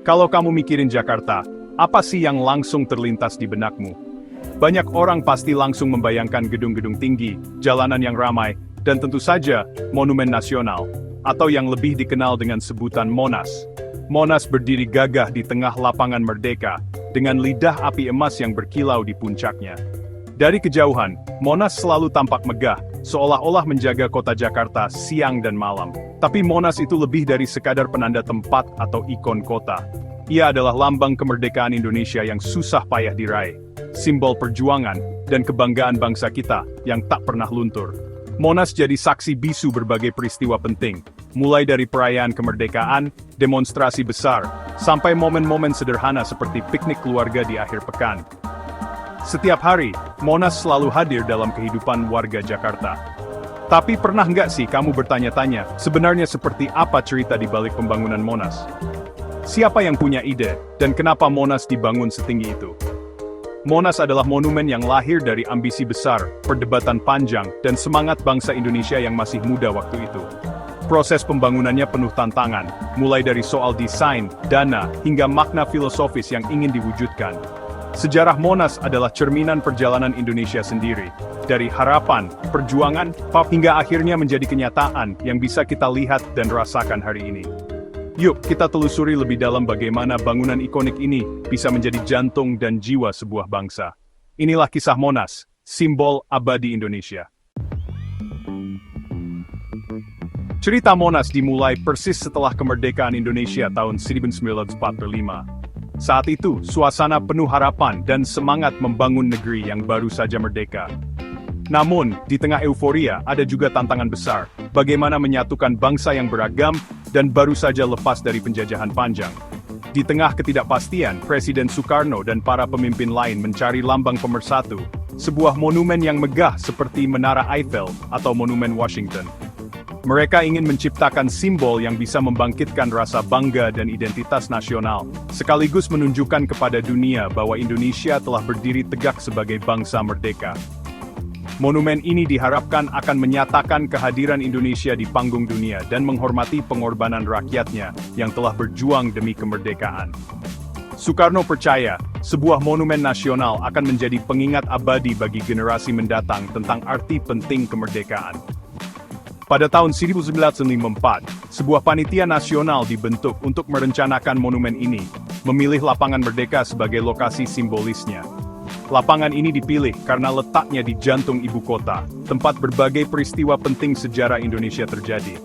Kalau kamu mikirin Jakarta, apa sih yang langsung terlintas di benakmu? Banyak orang pasti langsung membayangkan gedung-gedung tinggi, jalanan yang ramai, dan tentu saja, Monumen Nasional, atau yang lebih dikenal dengan sebutan Monas. Monas berdiri gagah di tengah lapangan Merdeka, dengan lidah api emas yang berkilau di puncaknya. Dari kejauhan, Monas selalu tampak megah, seolah-olah menjaga kota Jakarta siang dan malam. Tapi Monas itu lebih dari sekadar penanda tempat atau ikon kota. Ia adalah lambang kemerdekaan Indonesia yang susah payah diraih, simbol perjuangan dan kebanggaan bangsa kita yang tak pernah luntur. Monas jadi saksi bisu berbagai peristiwa penting, mulai dari perayaan kemerdekaan, demonstrasi besar, sampai momen-momen sederhana seperti piknik keluarga di akhir pekan. Setiap hari, Monas selalu hadir dalam kehidupan warga Jakarta. Tapi pernah nggak sih kamu bertanya-tanya, sebenarnya seperti apa cerita di balik pembangunan Monas? Siapa yang punya ide, dan kenapa Monas dibangun setinggi itu? Monas adalah monumen yang lahir dari ambisi besar, perdebatan panjang, dan semangat bangsa Indonesia yang masih muda waktu itu. Proses pembangunannya penuh tantangan, mulai dari soal desain, dana, hingga makna filosofis yang ingin diwujudkan. Sejarah Monas adalah cerminan perjalanan Indonesia sendiri, dari harapan, perjuangan, hingga akhirnya menjadi kenyataan yang bisa kita lihat dan rasakan hari ini. Yuk, kita telusuri lebih dalam bagaimana bangunan ikonik ini bisa menjadi jantung dan jiwa sebuah bangsa. Inilah kisah Monas, simbol abadi Indonesia. Cerita Monas dimulai persis setelah kemerdekaan Indonesia tahun 1945. Saat itu, suasana penuh harapan dan semangat membangun negeri yang baru saja merdeka. Namun, di tengah euforia ada juga tantangan besar, bagaimana menyatukan bangsa yang beragam dan baru saja lepas dari penjajahan panjang. Di tengah ketidakpastian, Presiden Soekarno dan para pemimpin lain mencari lambang pemersatu, sebuah monumen yang megah seperti Menara Eiffel atau Monumen Washington. Mereka ingin menciptakan simbol yang bisa membangkitkan rasa bangga dan identitas nasional, sekaligus menunjukkan kepada dunia bahwa Indonesia telah berdiri tegak sebagai bangsa merdeka. Monumen ini diharapkan akan menyatakan kehadiran Indonesia di panggung dunia dan menghormati pengorbanan rakyatnya yang telah berjuang demi kemerdekaan. Soekarno percaya, sebuah monumen nasional akan menjadi pengingat abadi bagi generasi mendatang tentang arti penting kemerdekaan. Pada tahun 1954, sebuah panitia nasional dibentuk untuk merencanakan monumen ini, memilih lapangan Merdeka sebagai lokasi simbolisnya. Lapangan ini dipilih karena letaknya di jantung ibu kota, tempat berbagai peristiwa penting sejarah Indonesia terjadi.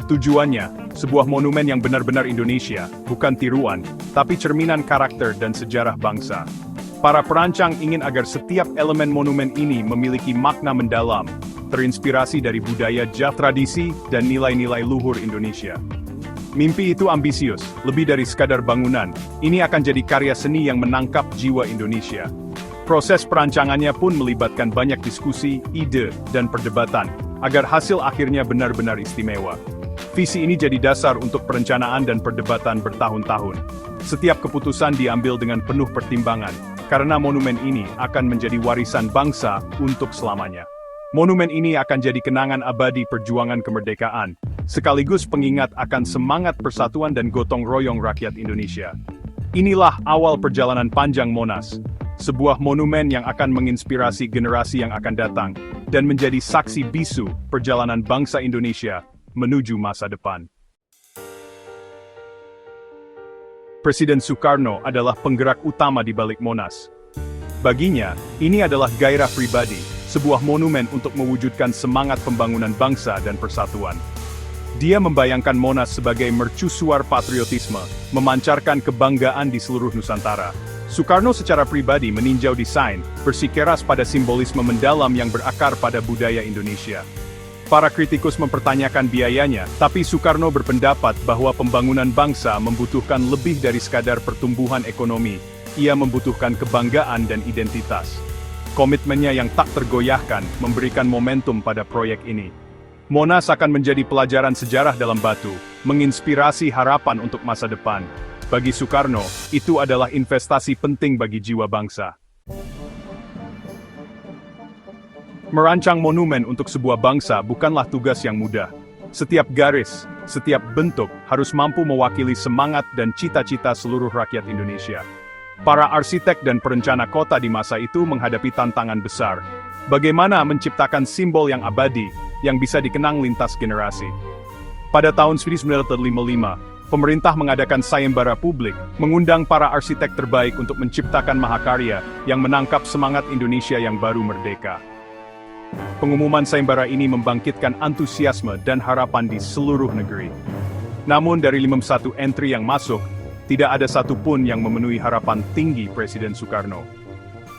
Tujuannya, sebuah monumen yang benar-benar Indonesia, bukan tiruan, tapi cerminan karakter dan sejarah bangsa. Para perancang ingin agar setiap elemen monumen ini memiliki makna mendalam, terinspirasi dari budaya, tradisi, dan nilai-nilai luhur Indonesia. Mimpi itu ambisius, lebih dari sekadar bangunan. Ini akan jadi karya seni yang menangkap jiwa Indonesia. Proses perancangannya pun melibatkan banyak diskusi, ide, dan perdebatan, agar hasil akhirnya benar-benar istimewa. Visi ini jadi dasar untuk perencanaan dan perdebatan bertahun-tahun. Setiap keputusan diambil dengan penuh pertimbangan, karena monumen ini akan menjadi warisan bangsa untuk selamanya. Monumen ini akan jadi kenangan abadi perjuangan kemerdekaan, sekaligus pengingat akan semangat persatuan dan gotong royong rakyat Indonesia. Inilah awal perjalanan panjang Monas, sebuah monumen yang akan menginspirasi generasi yang akan datang, dan menjadi saksi bisu perjalanan bangsa Indonesia menuju masa depan. Presiden Soekarno adalah penggerak utama di balik Monas. Baginya, ini adalah gairah pribadi, sebuah monumen untuk mewujudkan semangat pembangunan bangsa dan persatuan. Dia membayangkan Monas sebagai mercusuar patriotisme, memancarkan kebanggaan di seluruh Nusantara. Soekarno secara pribadi meninjau desain, bersikeras pada simbolisme mendalam yang berakar pada budaya Indonesia. Para kritikus mempertanyakan biayanya, tapi Soekarno berpendapat bahwa pembangunan bangsa membutuhkan lebih dari sekadar pertumbuhan ekonomi. Ia membutuhkan kebanggaan dan identitas. Komitmennya yang tak tergoyahkan memberikan momentum pada proyek ini. Monas akan menjadi pelajaran sejarah dalam batu, menginspirasi harapan untuk masa depan. Bagi Soekarno, itu adalah investasi penting bagi jiwa bangsa. Merancang monumen untuk sebuah bangsa bukanlah tugas yang mudah. Setiap garis, setiap bentuk harus mampu mewakili semangat dan cita-cita seluruh rakyat Indonesia. Para arsitek dan perencana kota di masa itu menghadapi tantangan besar. Bagaimana menciptakan simbol yang abadi, yang bisa dikenang lintas generasi. Pada tahun 1955, pemerintah mengadakan sayembara publik, mengundang para arsitek terbaik untuk menciptakan mahakarya yang menangkap semangat Indonesia yang baru merdeka. Pengumuman sayembara ini membangkitkan antusiasme dan harapan di seluruh negeri. Namun dari 51 entry yang masuk, tidak ada satupun yang memenuhi harapan tinggi Presiden Soekarno.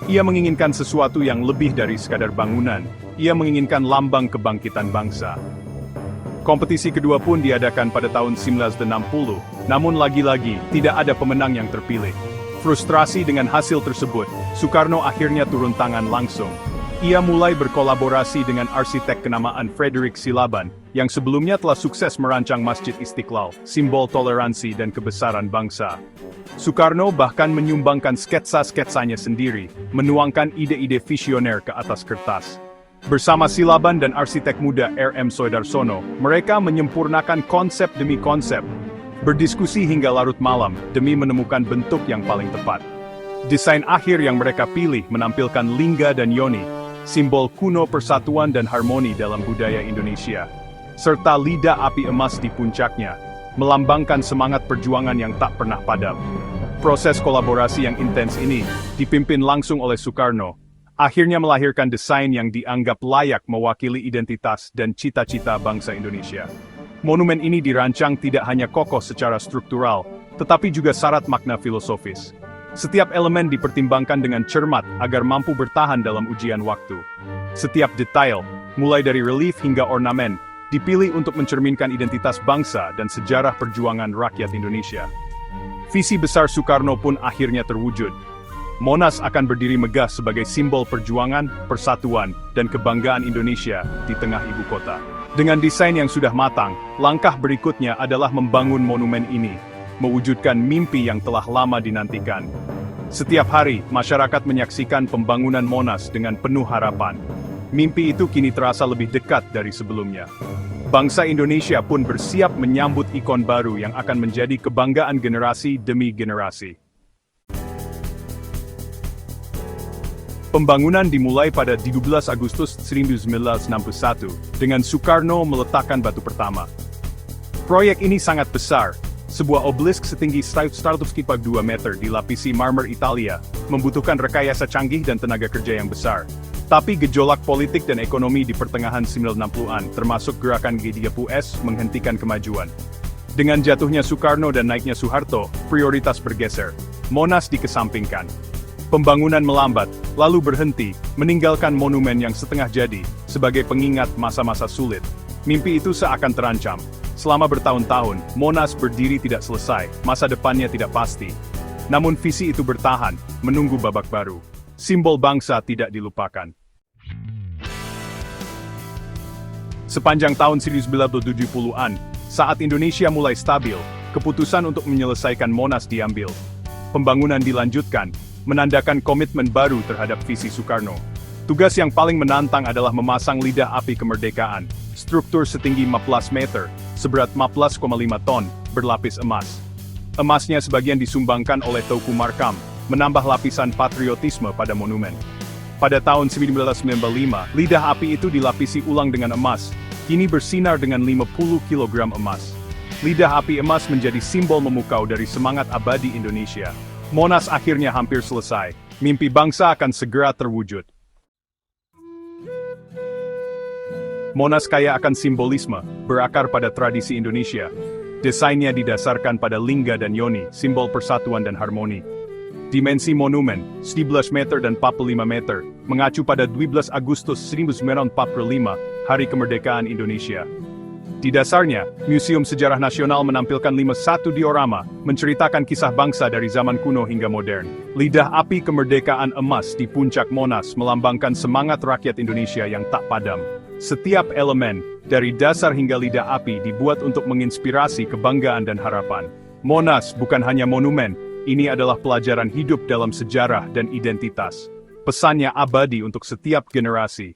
Ia menginginkan sesuatu yang lebih dari sekadar bangunan, ia menginginkan lambang kebangkitan bangsa. Kompetisi kedua pun diadakan pada tahun 1960, namun lagi-lagi tidak ada pemenang yang terpilih. Frustrasi dengan hasil tersebut, Soekarno akhirnya turun tangan langsung. Ia mulai berkolaborasi dengan arsitek kenamaan Frederick Silaban, yang sebelumnya telah sukses merancang Masjid Istiqlal, simbol toleransi dan kebesaran bangsa. Soekarno bahkan menyumbangkan sketsa-sketsanya sendiri, menuangkan ide-ide visioner ke atas kertas. Bersama Silaban dan arsitek muda R.M. Soedarsono, mereka menyempurnakan konsep demi konsep, berdiskusi hingga larut malam demi menemukan bentuk yang paling tepat. Desain akhir yang mereka pilih menampilkan lingga dan yoni, simbol kuno persatuan dan harmoni dalam budaya Indonesia, serta lidah api emas di puncaknya, melambangkan semangat perjuangan yang tak pernah padam. Proses kolaborasi yang intens ini, dipimpin langsung oleh Soekarno, akhirnya melahirkan desain yang dianggap layak mewakili identitas dan cita-cita bangsa Indonesia. Monumen ini dirancang tidak hanya kokoh secara struktural, tetapi juga syarat makna filosofis. Setiap elemen dipertimbangkan dengan cermat agar mampu bertahan dalam ujian waktu. Setiap detail, mulai dari relief hingga ornamen, dipilih untuk mencerminkan identitas bangsa dan sejarah perjuangan rakyat Indonesia. Visi besar Soekarno pun akhirnya terwujud. Monas akan berdiri megah sebagai simbol perjuangan, persatuan, dan kebanggaan Indonesia di tengah ibu kota. Dengan desain yang sudah matang, langkah berikutnya adalah membangun monumen ini, mewujudkan mimpi yang telah lama dinantikan. Setiap hari, masyarakat menyaksikan pembangunan Monas dengan penuh harapan. Mimpi itu kini terasa lebih dekat dari sebelumnya. Bangsa Indonesia pun bersiap menyambut ikon baru yang akan menjadi kebanggaan generasi demi generasi. Pembangunan dimulai pada 13 Agustus 1961, dengan Soekarno meletakkan batu pertama. Proyek ini sangat besar. Sebuah obelisk setinggi 102 meter dilapisi marmer Italia, membutuhkan rekayasa canggih dan tenaga kerja yang besar. Tapi gejolak politik dan ekonomi di pertengahan 1960-an, termasuk gerakan G30S, menghentikan kemajuan. Dengan jatuhnya Soekarno dan naiknya Soeharto, prioritas bergeser. Monas dikesampingkan. Pembangunan melambat, lalu berhenti, meninggalkan monumen yang setengah jadi, sebagai pengingat masa-masa sulit. Mimpi itu seakan terancam. Selama bertahun-tahun, Monas berdiri tidak selesai, masa depannya tidak pasti. Namun visi itu bertahan, menunggu babak baru. Simbol bangsa tidak dilupakan. Sepanjang tahun 1970-an, saat Indonesia mulai stabil, keputusan untuk menyelesaikan Monas diambil. Pembangunan dilanjutkan, menandakan komitmen baru terhadap visi Soekarno. Tugas yang paling menantang adalah memasang lidah api kemerdekaan, struktur setinggi 14 meter, seberat 14,5 ton, berlapis emas. Emasnya sebagian disumbangkan oleh Teuku Markam, menambah lapisan patriotisme pada monumen. Pada tahun 1995, lidah api itu dilapisi ulang dengan emas, kini bersinar dengan 50 kg emas. Lidah api emas menjadi simbol memukau dari semangat abadi Indonesia. Monas akhirnya hampir selesai, mimpi bangsa akan segera terwujud. Monas kaya akan simbolisme, berakar pada tradisi Indonesia. Desainnya didasarkan pada lingga dan yoni, simbol persatuan dan harmoni. Dimensi monumen, 11 meter dan 45 meter, mengacu pada 12 Agustus 1945, Hari Kemerdekaan Indonesia. Di dasarnya, Museum Sejarah Nasional menampilkan 51 diorama, menceritakan kisah bangsa dari zaman kuno hingga modern. Lidah api kemerdekaan emas di puncak Monas melambangkan semangat rakyat Indonesia yang tak padam. Setiap elemen, dari dasar hingga lidah api dibuat untuk menginspirasi kebanggaan dan harapan. Monas bukan hanya monumen, ini adalah pelajaran hidup dalam sejarah dan identitas. Pesannya abadi untuk setiap generasi.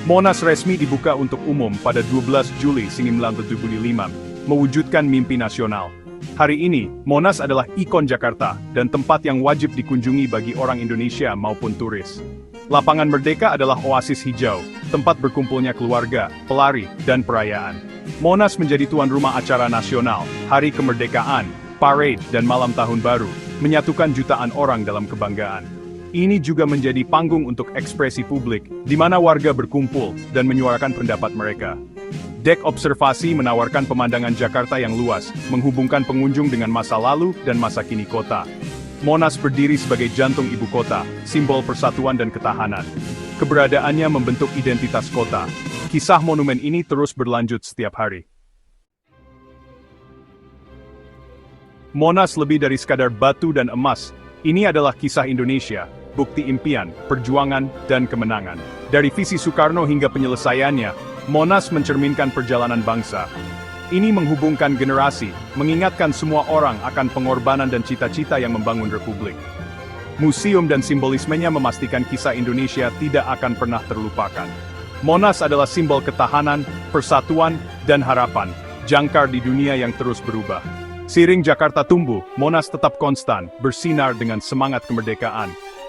Monas resmi dibuka untuk umum pada 12 Juli 1975, mewujudkan mimpi nasional. Hari ini, Monas adalah ikon Jakarta dan tempat yang wajib dikunjungi bagi orang Indonesia maupun turis. Lapangan Merdeka adalah oasis hijau, tempat berkumpulnya keluarga, pelari, dan perayaan. Monas menjadi tuan rumah acara nasional, Hari Kemerdekaan, parade, dan malam tahun baru, menyatukan jutaan orang dalam kebanggaan. Ini juga menjadi panggung untuk ekspresi publik, di mana warga berkumpul dan menyuarakan pendapat mereka. Dek observasi menawarkan pemandangan Jakarta yang luas, menghubungkan pengunjung dengan masa lalu dan masa kini kota. Monas berdiri sebagai jantung ibu kota, simbol persatuan dan ketahanan. Keberadaannya membentuk identitas kota. Kisah monumen ini terus berlanjut setiap hari. Monas lebih dari sekadar batu dan emas. Ini adalah kisah Indonesia, bukti impian, perjuangan, dan kemenangan. Dari visi Soekarno hingga penyelesaiannya, Monas mencerminkan perjalanan bangsa. Ini menghubungkan generasi, mengingatkan semua orang akan pengorbanan dan cita-cita yang membangun republik. Museum dan simbolismenya memastikan kisah Indonesia tidak akan pernah terlupakan. Monas adalah simbol ketahanan, persatuan, dan harapan, jangkar di dunia yang terus berubah. Seiring Jakarta tumbuh, Monas tetap konstan, bersinar dengan semangat kemerdekaan.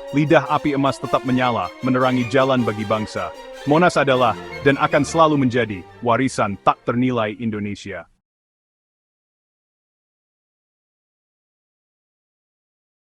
Lidah api emas tetap menyala, menerangi jalan bagi bangsa. Monas adalah, dan akan selalu menjadi, warisan tak ternilai Indonesia.